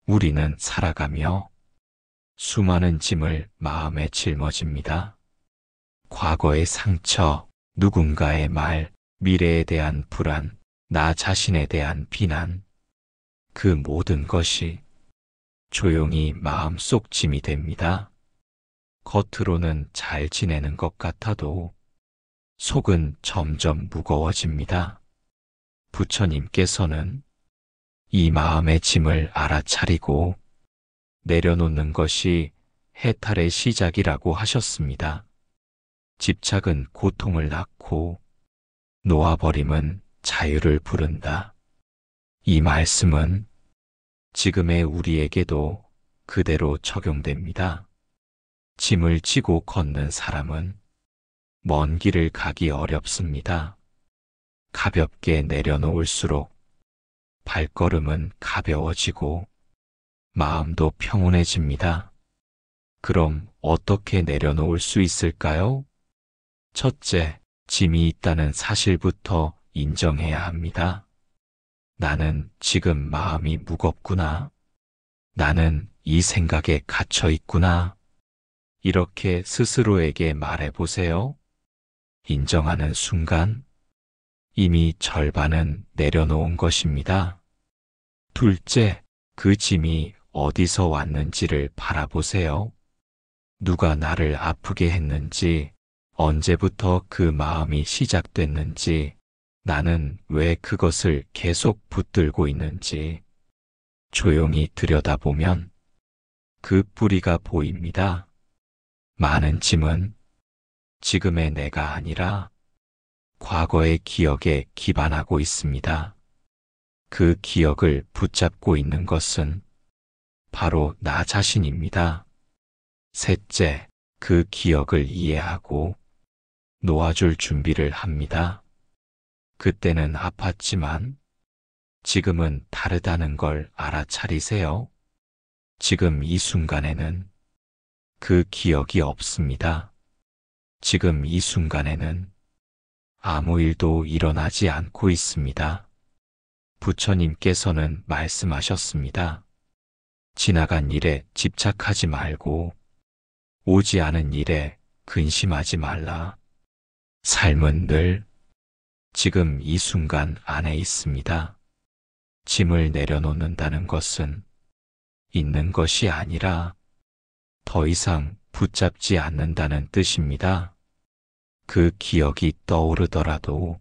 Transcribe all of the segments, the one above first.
우리는 살아가며 수많은 짐을 마음에 짊어집니다. 과거의 상처, 누군가의 말, 미래에 대한 불안, 나 자신에 대한 비난, 그 모든 것이 조용히 마음속 짐이 됩니다. 겉으로는 잘 지내는 것 같아도 속은 점점 무거워집니다. 부처님께서는 이 마음의 짐을 알아차리고 내려놓는 것이 해탈의 시작이라고 하셨습니다. 집착은 고통을 낳고 놓아버림은 자유를 부른다. 이 말씀은 지금의 우리에게도 그대로 적용됩니다. 짐을 지고 걷는 사람은 먼 길을 가기 어렵습니다. 가볍게 내려놓을수록 발걸음은 가벼워지고 마음도 평온해집니다. 그럼 어떻게 내려놓을 수 있을까요? 첫째, 짐이 있다는 사실부터 인정해야 합니다. 나는 지금 마음이 무겁구나. 나는 이 생각에 갇혀 있구나. 이렇게 스스로에게 말해보세요. 인정하는 순간 이미 절반은 내려놓은 것입니다. 둘째, 그 짐이 어디서 왔는지를 바라보세요. 누가 나를 아프게 했는지, 언제부터 그 마음이 시작됐는지, 나는 왜 그것을 계속 붙들고 있는지 조용히 들여다보면 그 뿌리가 보입니다. 많은 짐은 지금의 내가 아니라 과거의 기억에 기반하고 있습니다. 그 기억을 붙잡고 있는 것은 바로 나 자신입니다. 셋째, 그 기억을 이해하고 놓아줄 준비를 합니다. 그때는 아팠지만 지금은 다르다는 걸 알아차리세요. 지금 이 순간에는 그 기억이 없습니다. 지금 이 순간에는 아무 일도 일어나지 않고 있습니다. 부처님께서는 말씀하셨습니다. 지나간 일에 집착하지 말고 오지 않은 일에 근심하지 말라. 삶은 늘 지금 이 순간 안에 있습니다. 짐을 내려놓는다는 것은 있는 것이 아니라 더 이상 붙잡지 않는다는 뜻입니다. 그 기억이 떠오르더라도,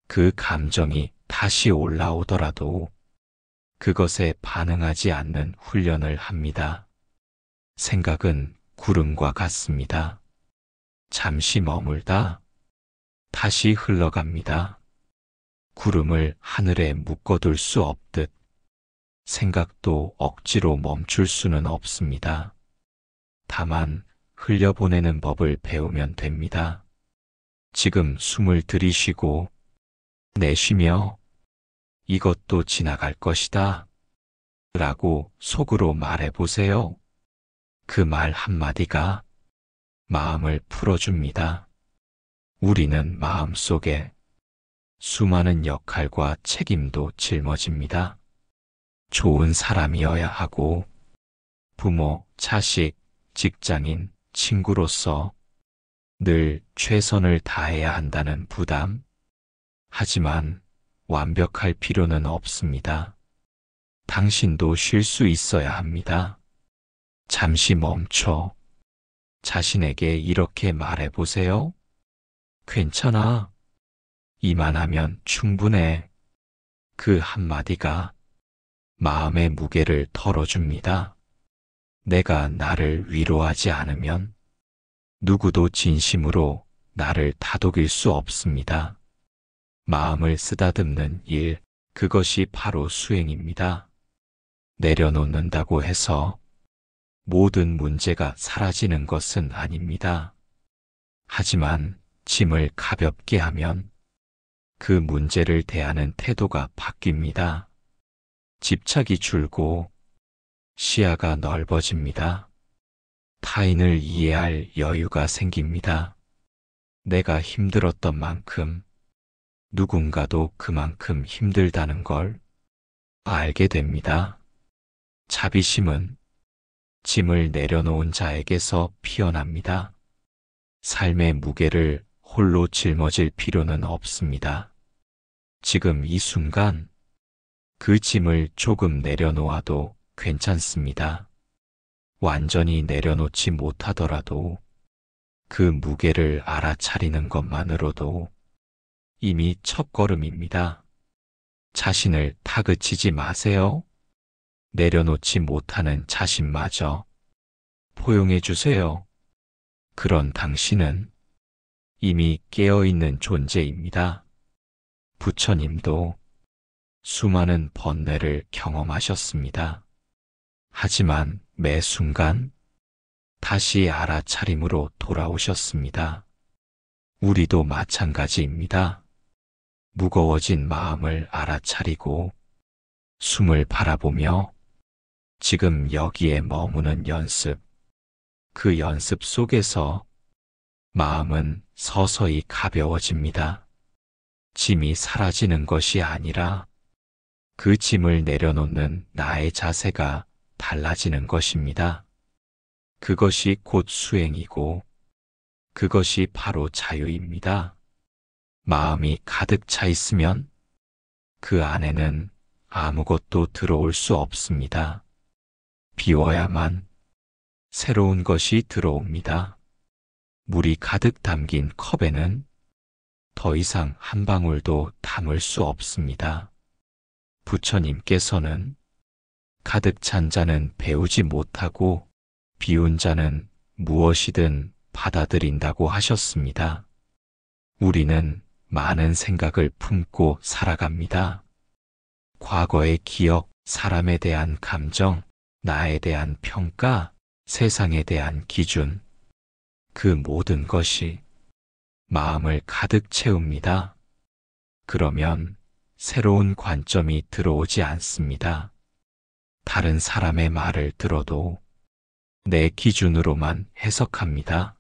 그 감정이 다시 올라오더라도 그것에 반응하지 않는 훈련을 합니다. 생각은 구름과 같습니다. 잠시 머물다 다시 흘러갑니다. 구름을 하늘에 묶어둘 수 없듯 생각도 억지로 멈출 수는 없습니다. 다만 흘려보내는 법을 배우면 됩니다. 지금 숨을 들이쉬고 내쉬며 이것도 지나갈 것이다 라고 속으로 말해보세요. 그 말 한마디가 마음을 풀어줍니다. 우리는 마음속에 수많은 역할과 책임도 짊어집니다. 좋은 사람이어야 하고 부모, 자식, 직장인, 친구로서 늘 최선을 다해야 한다는 부담. 하지만 완벽할 필요는 없습니다. 당신도 쉴 수 있어야 합니다. 잠시 멈춰 자신에게 이렇게 말해보세요. 괜찮아. 이만하면 충분해. 그 한마디가 마음의 무게를 덜어줍니다. 내가 나를 위로하지 않으면 누구도 진심으로 나를 다독일 수 없습니다. 마음을 쓰다듬는 일, 그것이 바로 수행입니다. 내려놓는다고 해서 모든 문제가 사라지는 것은 아닙니다. 하지만 짐을 가볍게 하면 그 문제를 대하는 태도가 바뀝니다. 집착이 줄고 시야가 넓어집니다. 타인을 이해할 여유가 생깁니다. 내가 힘들었던 만큼 누군가도 그만큼 힘들다는 걸 알게 됩니다. 자비심은 짐을 내려놓은 자에게서 피어납니다. 삶의 무게를 홀로 짊어질 필요는 없습니다. 지금 이 순간 그 짐을 조금 내려놓아도 괜찮습니다. 완전히 내려놓지 못하더라도 그 무게를 알아차리는 것만으로도 이미 첫걸음입니다. 자신을 다그치지 마세요. 내려놓지 못하는 자신마저 포용해 주세요. 그런 당신은 이미 깨어있는 존재입니다. 부처님도 수많은 번뇌를 경험하셨습니다. 하지만 매 순간 다시 알아차림으로 돌아오셨습니다. 우리도 마찬가지입니다. 무거워진 마음을 알아차리고 숨을 바라보며 지금 여기에 머무는 연습, 그 연습 속에서 마음은 서서히 가벼워집니다. 짐이 사라지는 것이 아니라 그 짐을 내려놓는 나의 자세가 달라지는 것입니다. 그것이 곧 수행이고 그것이 바로 자유입니다. 마음이 가득 차 있으면 그 안에는 아무것도 들어올 수 없습니다. 비워야만 새로운 것이 들어옵니다. 물이 가득 담긴 컵에는 더 이상 한 방울도 담을 수 없습니다. 부처님께서는 가득 찬 자는 배우지 못하고 비운 자는 무엇이든 받아들인다고 하셨습니다. 우리는 많은 생각을 품고 살아갑니다. 과거의 기억, 사람에 대한 감정, 나에 대한 평가, 세상에 대한 기준, 그 모든 것이 마음을 가득 채웁니다. 그러면 새로운 관점이 들어오지 않습니다. 다른 사람의 말을 들어도 내 기준으로만 해석합니다.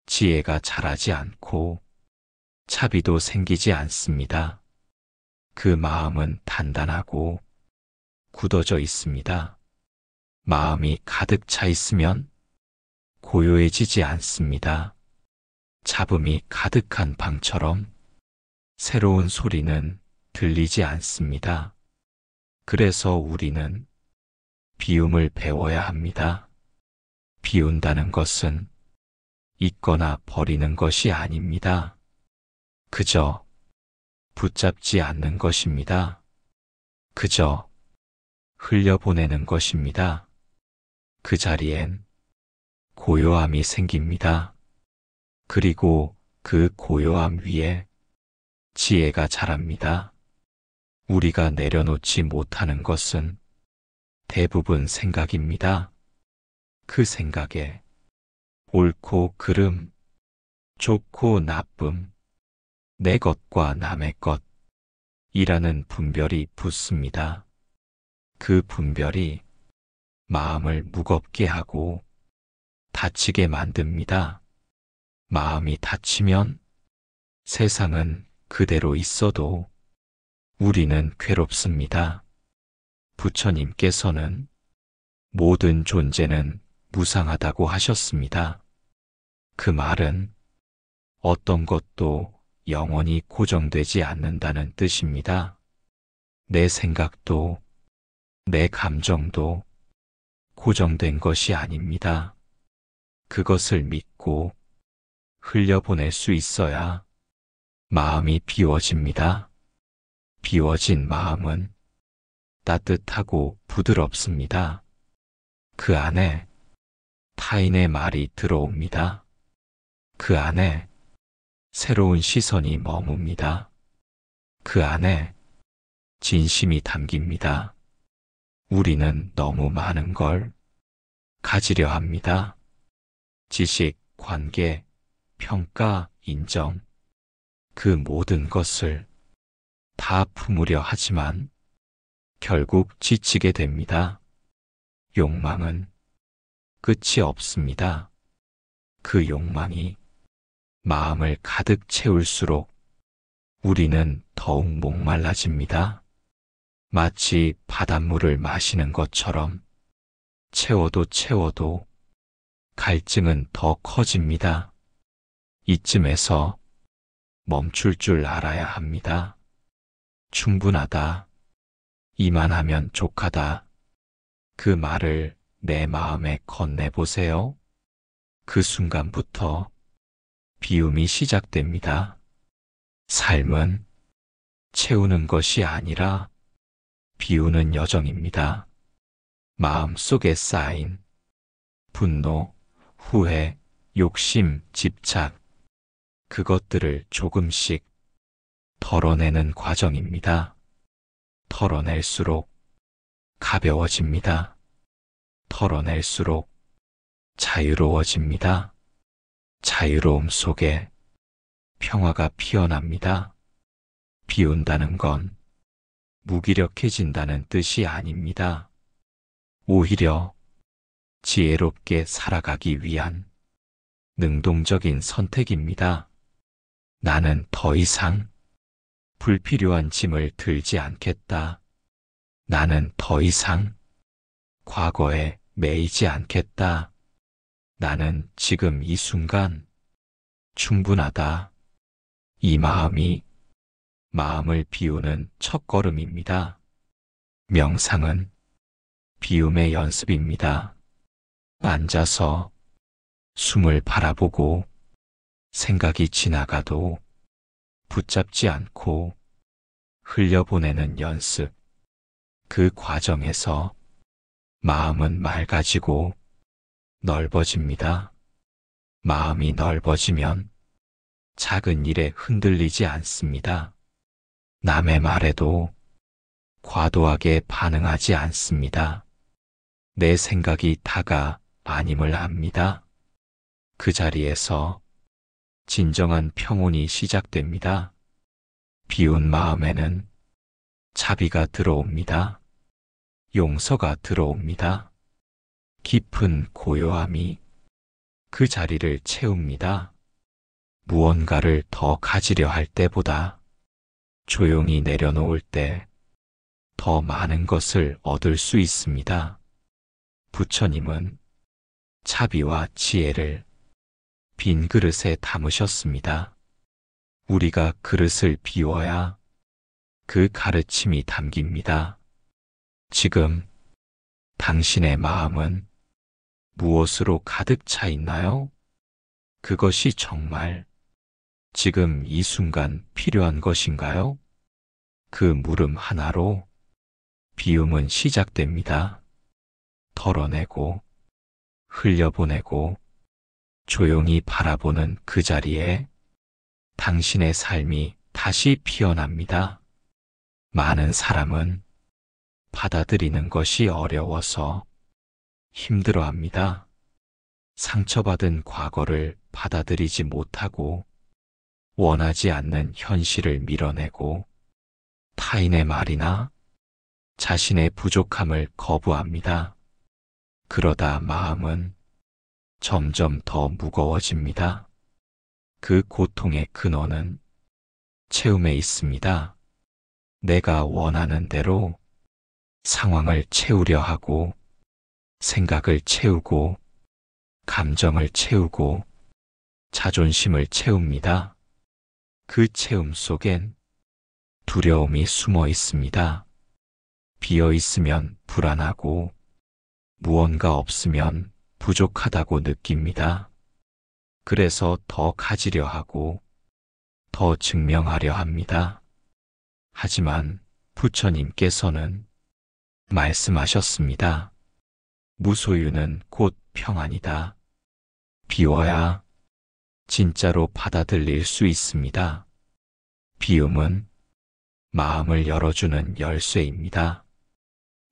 지혜가 자라지 않고 차비도 생기지 않습니다. 그 마음은 단단하고 굳어져 있습니다. 마음이 가득 차 있으면 고요해지지 않습니다. 잡음이 가득한 방처럼 새로운 소리는 들리지 않습니다. 그래서 우리는 비움을 배워야 합니다. 비운다는 것은 잊거나 버리는 것이 아닙니다. 그저 붙잡지 않는 것입니다. 그저 흘려보내는 것입니다. 그 자리엔 고요함이 생깁니다. 그리고 그 고요함 위에 지혜가 자랍니다. 우리가 내려놓지 못하는 것은 대부분 생각입니다. 그 생각에 옳고 그름, 좋고 나쁨, 내 것과 남의 것이라는 분별이 붙습니다. 그 분별이 마음을 무겁게 하고 다치게 만듭니다. 마음이 다치면 세상은 그대로 있어도 우리는 괴롭습니다. 부처님께서는 모든 존재는 무상하다고 하셨습니다. 그 말은 어떤 것도 영원히 고정되지 않는다는 뜻입니다. 내 생각도 내 감정도 고정된 것이 아닙니다. 그것을 믿고 흘려보낼 수 있어야 마음이 비워집니다. 비워진 마음은 따뜻하고 부드럽습니다. 그 안에 타인의 말이 들어옵니다. 그 안에 새로운 시선이 머뭅니다. 그 안에 진심이 담깁니다. 우리는 너무 많은 걸 가지려 합니다. 지식, 관계, 평가, 인정, 그 모든 것을 다 품으려 하지만 결국 지치게 됩니다. 욕망은 끝이 없습니다. 그 욕망이 마음을 가득 채울수록 우리는 더욱 목말라집니다. 마치 바닷물을 마시는 것처럼 채워도 갈증은 더 커집니다. 이쯤에서 멈출 줄 알아야 합니다. 충분하다. 이만하면 족하다. 그 말을 내 마음에 건네보세요. 그 순간부터 비움이 시작됩니다. 삶은 채우는 것이 아니라 비우는 여정입니다. 마음속에 쌓인 분노, 후회, 욕심, 집착, 그것들을 조금씩 덜어내는 과정입니다. 털어낼수록 가벼워집니다. 털어낼수록 자유로워집니다. 자유로움 속에 평화가 피어납니다. 비운다는 건 무기력해진다는 뜻이 아닙니다. 오히려 지혜롭게 살아가기 위한 능동적인 선택입니다. 나는 더 이상 불필요한 짐을 들지 않겠다. 나는 더 이상 과거에 매이지 않겠다. 나는 지금 이 순간 충분하다. 이 마음이 마음을 비우는 첫걸음입니다. 명상은 비움의 연습입니다. 앉아서 숨을 바라보고 생각이 지나가도 붙잡지 않고 흘려보내는 연습. 그 과정에서 마음은 맑아지고 넓어집니다. 마음이 넓어지면 작은 일에 흔들리지 않습니다. 남의 말에도 과도하게 반응하지 않습니다. 내 생각이 다가 아님을 압니다. 그 자리에서 진정한 평온이 시작됩니다. 비운 마음에는 자비가 들어옵니다. 용서가 들어옵니다. 깊은 고요함이 그 자리를 채웁니다. 무언가를 더 가지려 할 때보다 조용히 내려놓을 때 더 많은 것을 얻을 수 있습니다. 부처님은 자비와 지혜를 빈 그릇에 담으셨습니다. 우리가 그릇을 비워야 그 가르침이 담깁니다. 지금 당신의 마음은 무엇으로 가득 차 있나요? 그것이 정말 지금 이 순간 필요한 것인가요? 그 물음 하나로 비움은 시작됩니다. 털어내고 흘려보내고 조용히 바라보는 그 자리에 당신의 삶이 다시 피어납니다. 많은 사람은 받아들이는 것이 어려워서 힘들어합니다. 상처받은 과거를 받아들이지 못하고 원하지 않는 현실을 밀어내고 타인의 말이나 자신의 부족함을 거부합니다. 그러다 마음은 점점 더 무거워집니다. 그 고통의 근원은 채움에 있습니다. 내가 원하는 대로 상황을 채우려 하고 생각을 채우고 감정을 채우고 자존심을 채웁니다. 그 채움 속엔 두려움이 숨어 있습니다. 비어 있으면 불안하고 무언가 없으면 부족하다고 느낍니다. 그래서 더 가지려 하고 더 증명하려 합니다. 하지만 부처님께서는 말씀하셨습니다. 무소유는 곧 평안이다. 비워야 진짜로 받아들일 수 있습니다. 비움은 마음을 열어주는 열쇠입니다.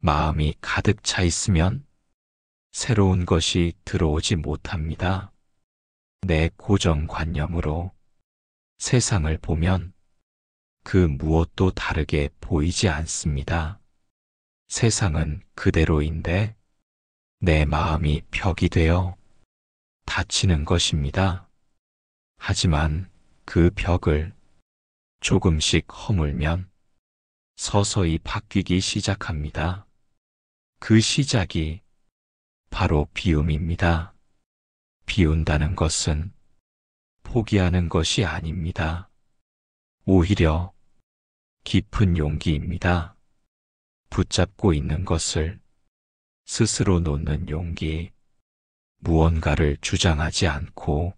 마음이 가득 차 있으면 새로운 것이 들어오지 못합니다. 내 고정관념으로 세상을 보면 그 무엇도 다르게 보이지 않습니다. 세상은 그대로인데 내 마음이 벽이 되어 닫히는 것입니다. 하지만 그 벽을 조금씩 허물면 서서히 바뀌기 시작합니다. 그 시작이 바로 비움입니다. 비운다는 것은 포기하는 것이 아닙니다. 오히려 깊은 용기입니다. 붙잡고 있는 것을 스스로 놓는 용기, 무언가를 주장하지 않고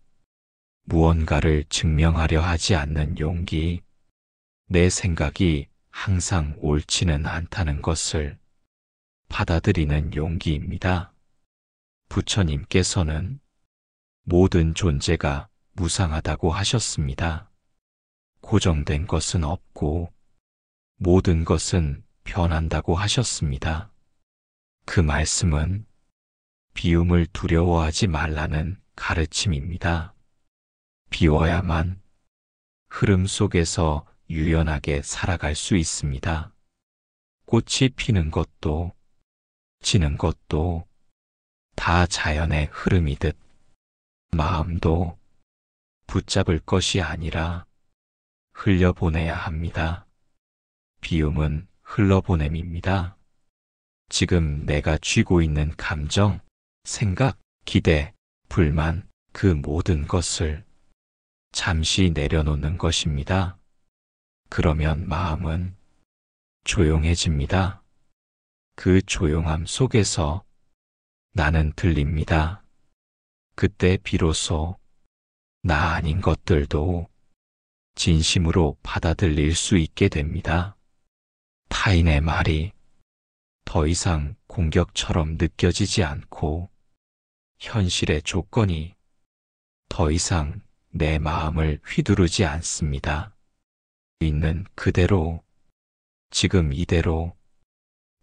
무언가를 증명하려 하지 않는 용기, 내 생각이 항상 옳지는 않다는 것을 받아들이는 용기입니다. 부처님께서는 모든 존재가 무상하다고 하셨습니다. 고정된 것은 없고 모든 것은 변한다고 하셨습니다. 그 말씀은 비움을 두려워하지 말라는 가르침입니다. 비워야만 흐름 속에서 유연하게 살아갈 수 있습니다. 꽃이 피는 것도 지는 것도 다 자연의 흐름이듯 마음도 붙잡을 것이 아니라 흘려보내야 합니다. 비움은 흘러보냄입니다. 지금 내가 쥐고 있는 감정, 생각, 기대, 불만, 그 모든 것을 잠시 내려놓는 것입니다. 그러면 마음은 조용해집니다. 그 조용함 속에서 나는 들립니다. 그때 비로소 나 아닌 것들도 진심으로 받아들일 수 있게 됩니다. 타인의 말이 더 이상 공격처럼 느껴지지 않고 현실의 조건이 더 이상 내 마음을 휘두르지 않습니다. 있는 그대로, 지금 이대로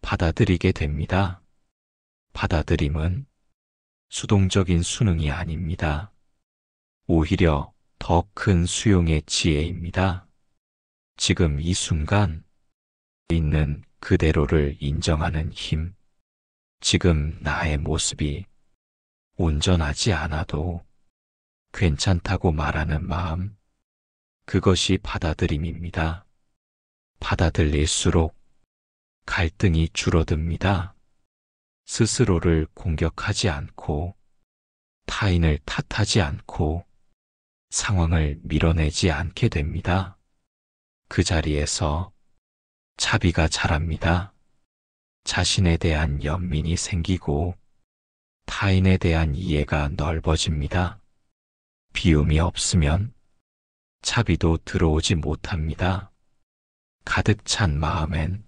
받아들이게 됩니다. 받아들임은 수동적인 수능이 아닙니다. 오히려 더 큰 수용의 지혜입니다. 지금 이 순간 있는 그대로를 인정하는 힘, 지금 나의 모습이 온전하지 않아도 괜찮다고 말하는 마음, 그것이 받아들임입니다. 받아들일수록 갈등이 줄어듭니다. 스스로를 공격하지 않고 타인을 탓하지 않고 상황을 밀어내지 않게 됩니다. 그 자리에서 자비가 자랍니다. 자신에 대한 연민이 생기고 타인에 대한 이해가 넓어집니다. 비움이 없으면 자비도 들어오지 못합니다. 가득 찬 마음엔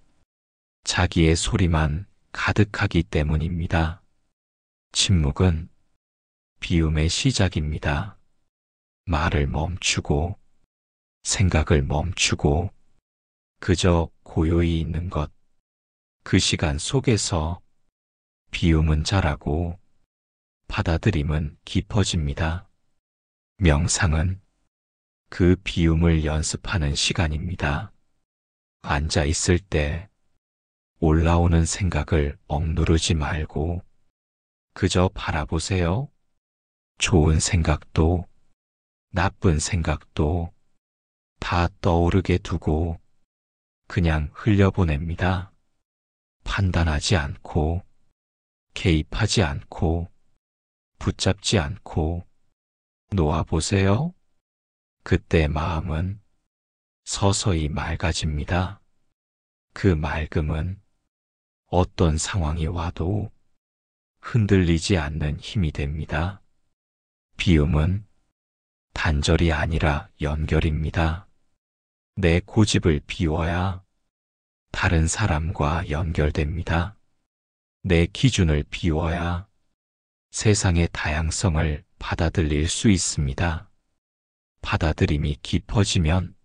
자기의 소리만 가득하기 때문입니다. 침묵은 비움의 시작입니다. 말을 멈추고 생각을 멈추고 그저 고요히 있는 것, 그 시간 속에서 비움은 자라고 받아들임은 깊어집니다. 명상은 그 비움을 연습하는 시간입니다. 앉아 있을 때 올라오는 생각을 억누르지 말고 그저 바라보세요. 좋은 생각도 나쁜 생각도 다 떠오르게 두고 그냥 흘려보냅니다. 판단하지 않고 개입하지 않고 붙잡지 않고 놓아보세요. 그때 마음은 서서히 맑아집니다. 그 맑음은 어떤 상황이 와도 흔들리지 않는 힘이 됩니다. 비움은 단절이 아니라 연결입니다. 내 고집을 비워야 다른 사람과 연결됩니다. 내 기준을 비워야 세상의 다양성을 받아들일 수 있습니다. 받아들임이 깊어지면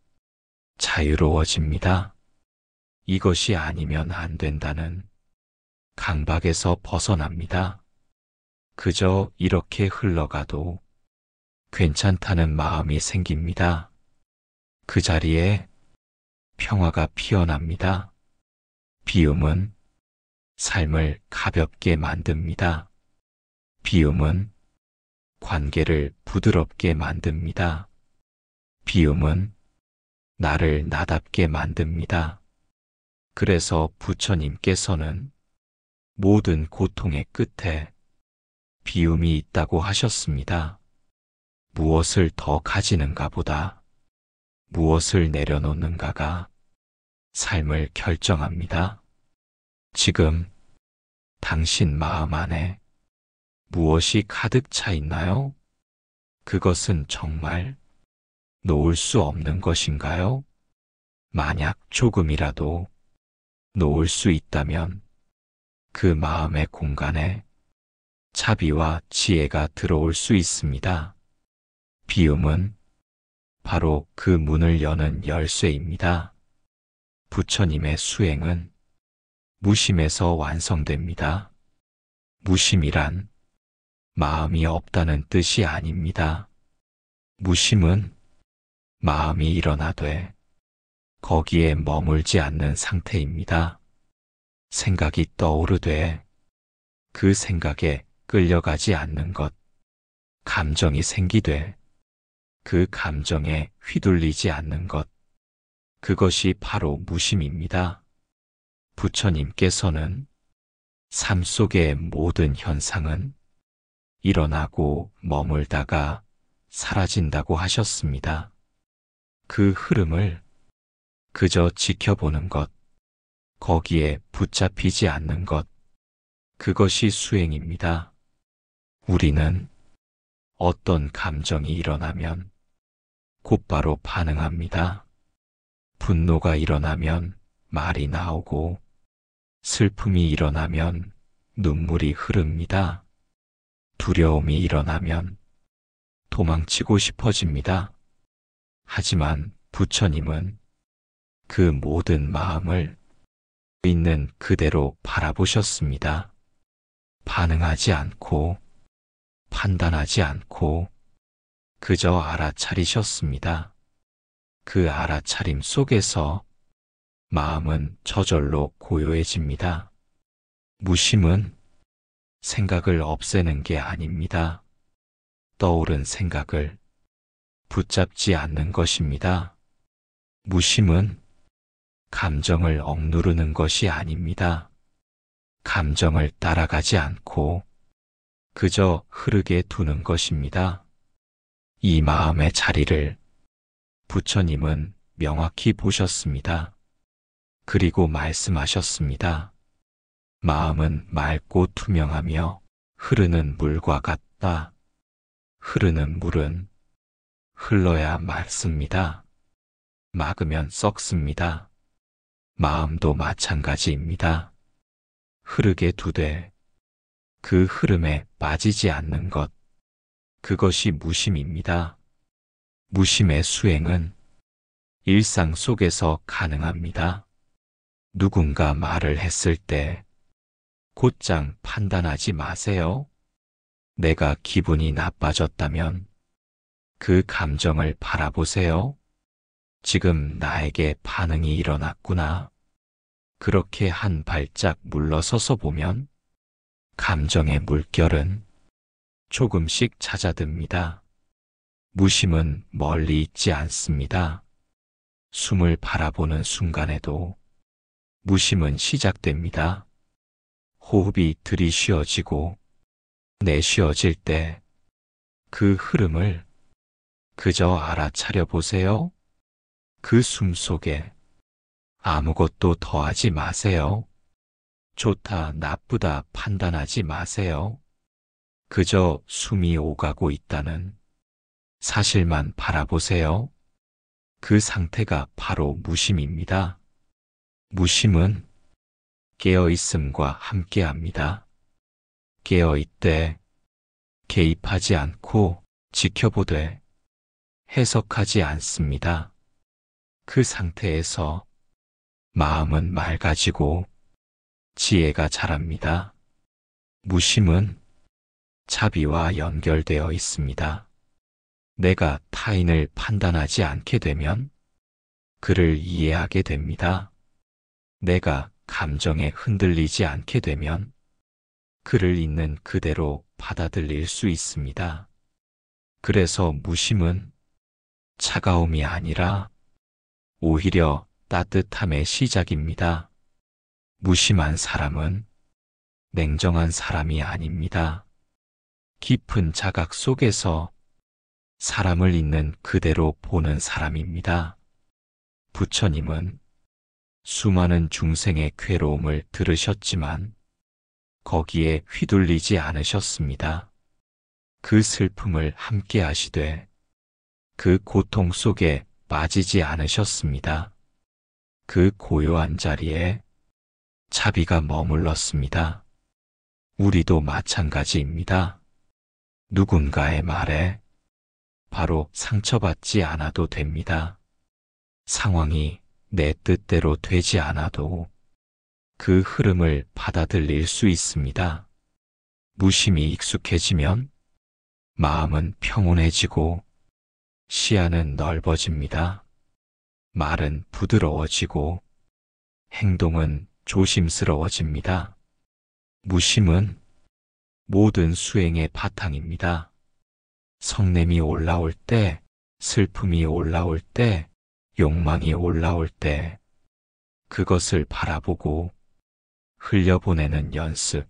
자유로워집니다. 이것이 아니면 안 된다는 강박에서 벗어납니다. 그저 이렇게 흘러가도 괜찮다는 마음이 생깁니다. 그 자리에 평화가 피어납니다. 비움은 삶을 가볍게 만듭니다. 비움은 관계를 부드럽게 만듭니다. 비움은 나를 나답게 만듭니다. 그래서 부처님께서는 모든 고통의 끝에 비움이 있다고 하셨습니다. 무엇을 더 가지는가 보다 무엇을 내려놓는가가 삶을 결정합니다. 지금 당신 마음 안에 무엇이 가득 차 있나요? 그것은 정말 놓을 수 없는 것인가요? 만약 조금이라도 놓을 수 있다면 그 마음의 공간에 자비와 지혜가 들어올 수 있습니다. 비움은 바로 그 문을 여는 열쇠입니다. 부처님의 수행은 무심에서 완성됩니다. 무심이란 마음이 없다는 뜻이 아닙니다. 무심은 마음이 일어나되 거기에 머물지 않는 상태입니다. 생각이 떠오르되 그 생각에 끌려가지 않는 것, 감정이 생기되 그 감정에 휘둘리지 않는 것, 그것이 바로 무심입니다. 부처님께서는 삶 속의 모든 현상은 일어나고 머물다가 사라진다고 하셨습니다. 그 흐름을 그저 지켜보는 것, 거기에 붙잡히지 않는 것, 그것이 수행입니다. 우리는 어떤 감정이 일어나면 곧바로 반응합니다. 분노가 일어나면 말이 나오고 슬픔이 일어나면 눈물이 흐릅니다. 두려움이 일어나면 도망치고 싶어집니다. 하지만 부처님은 그 모든 마음을 있는 그대로 바라보셨습니다. 반응하지 않고 판단하지 않고 그저 알아차리셨습니다. 그 알아차림 속에서 마음은 저절로 고요해집니다. 무심은 생각을 없애는 게 아닙니다. 떠오른 생각을 붙잡지 않는 것입니다. 무심은 감정을 억누르는 것이 아닙니다. 감정을 따라가지 않고 그저 흐르게 두는 것입니다. 이 마음의 자리를 부처님은 명확히 보셨습니다. 그리고 말씀하셨습니다. 마음은 맑고 투명하며 흐르는 물과 같다. 흐르는 물은 흘러야 맑습니다. 막으면 썩습니다. 마음도 마찬가지입니다. 흐르게 두되 그 흐름에 빠지지 않는 것, 그것이 무심입니다. 무심의 수행은 일상 속에서 가능합니다. 누군가 말을 했을 때 곧장 판단하지 마세요. 내가 기분이 나빠졌다면 그 감정을 바라보세요. 지금 나에게 반응이 일어났구나. 그렇게 한 발짝 물러서서 보면 감정의 물결은 조금씩 잦아듭니다. 무심은 멀리 있지 않습니다. 숨을 바라보는 순간에도 무심은 시작됩니다. 호흡이 들이쉬어지고 내쉬어질 때 그 흐름을 그저 알아차려 보세요. 그 숨 속에 아무것도 더하지 마세요. 좋다, 나쁘다 판단하지 마세요. 그저 숨이 오가고 있다는 사실만 바라보세요. 그 상태가 바로 무심입니다. 무심은 깨어있음과 함께합니다. 깨어있되 개입하지 않고 지켜보되 해석하지 않습니다. 그 상태에서 마음은 맑아지고 지혜가 자랍니다. 무심은 자비와 연결되어 있습니다. 내가 타인을 판단하지 않게 되면 그를 이해하게 됩니다. 내가 감정에 흔들리지 않게 되면 그를 있는 그대로 받아들일 수 있습니다. 그래서 무심은 차가움이 아니라 오히려 따뜻함의 시작입니다. 무심한 사람은 냉정한 사람이 아닙니다. 깊은 자각 속에서 사람을 있는 그대로 보는 사람입니다. 부처님은 수많은 중생의 괴로움을 들으셨지만 거기에 휘둘리지 않으셨습니다. 그 슬픔을 함께 하시되 그 고통 속에 빠지지 않으셨습니다. 그 고요한 자리에 자비가 머물렀습니다. 우리도 마찬가지입니다. 누군가의 말에 바로 상처받지 않아도 됩니다. 상황이 내 뜻대로 되지 않아도 그 흐름을 받아들일 수 있습니다. 무심히 익숙해지면 마음은 평온해지고 시야는 넓어집니다. 말은 부드러워지고 행동은 조심스러워집니다. 무심은 모든 수행의 바탕입니다. 성냄이 올라올 때, 슬픔이 올라올 때, 욕망이 올라올 때, 그것을 바라보고 흘려보내는 연습.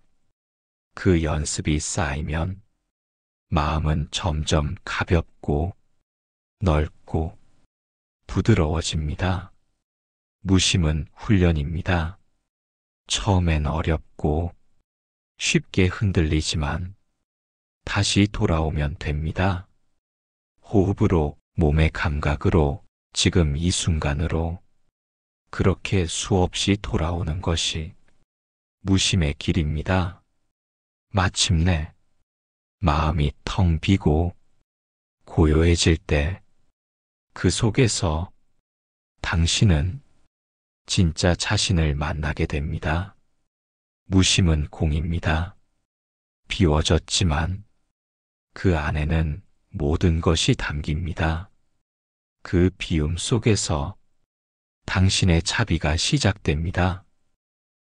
그 연습이 쌓이면 마음은 점점 가볍고 넓고 부드러워집니다. 무심은 훈련입니다. 처음엔 어렵고 쉽게 흔들리지만 다시 돌아오면 됩니다. 호흡으로, 몸의 감각으로, 지금 이 순간으로 그렇게 수없이 돌아오는 것이 무심의 길입니다. 마침내 마음이 텅 비고 고요해질 때 그 속에서 당신은 진짜 자신을 만나게 됩니다. 무심은 공입니다. 비워졌지만 그 안에는 모든 것이 담깁니다. 그 비움 속에서 당신의 자비가 시작됩니다.